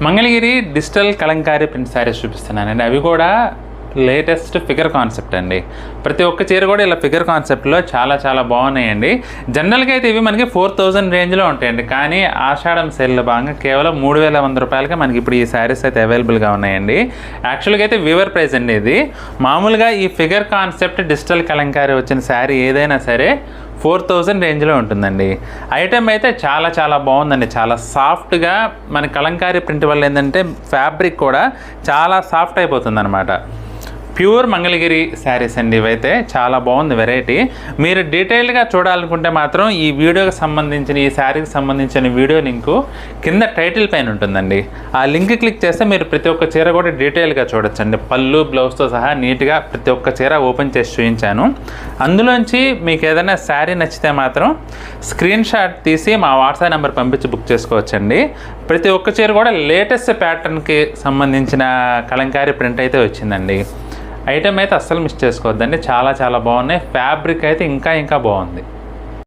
Mangalagiri digital Kalamkari print saris చూపిస్తున్నానండి. అవి కూడా లేటెస్ట్ ఫిగర్ కాన్సెప్ట్ అండి. ప్రతి ఒక్క చీర కూడా ఇలా ఫిగర్ కాన్సెప్ట్లో చాలా బాగున్నాయండి. జనరల్గా అయితే ఇవి మనకి 4000 రేంజ్లో ఉంటాయండి. కానీ ఆషాఢం సేల్లో భాగంగా కేవలం 3100 రూపాయలకే మనకి ఇప్పుడు ఈ శారీస్ అయితే అవైలబుల్గా ఉన్నాయండి. యాక్చువల్గా అయితే వీవర్ ప్రైస్ అండి ఇది. మామూలుగా ఈ ఫిగర్ కాన్సెప్ట్ డిజిటల్ కలంకారీ వచ్చిన శారీ ఏదైనా సరే 4000 రేంజ్లో ఉంటుందండి. ఐటెం అయితే చాలా బాగుందండి. చాలా సాఫ్ట్గా మన కలంకారీ ప్రింట్ వల్ల ఏంటంటే ఫ్యాబ్రిక్ కూడా చాలా సాఫ్ట్ అయిపోతుంది అనమాట. ప్యూర్ మంగళగిరి శారీస్ అండి. ఇవైతే చాలా బాగుంది వెరైటీ. మీరు డీటెయిల్డ్గా చూడాలనుకుంటే మాత్రం ఈ వీడియోకి సంబంధించిన ఈ శారీకి సంబంధించిన వీడియో లింకు కింద టైటిల్ పైన ఉంటుందండి. ఆ లింక్ క్లిక్ చేస్తే మీరు ప్రతి ఒక్క చీర కూడా డీటెయిల్గా చూడొచ్చండి. పళ్ళు బ్లౌజ్తో సహా నీట్గా ప్రతి ఒక్క చీర ఓపెన్ చేసి చూపించాను. అందులోంచి మీకు ఏదైనా శారీ నచ్చితే మాత్రం స్క్రీన్ షాట్ తీసి మా వాట్సాప్ నెంబర్ పంపించి బుక్ చేసుకోవచ్చండి. ప్రతి ఒక్క చీర కూడా లేటెస్ట్ ప్యాటర్న్కి సంబంధించిన కలంకారీ ప్రింట్ అయితే వచ్చిందండి. ఐటమ్ అయితే అస్సలు మిస్ చేసుకోవద్దండి. చాలా బాగున్నాయి. ఫ్యాబ్రిక్ అయితే ఇంకా బాగుంది.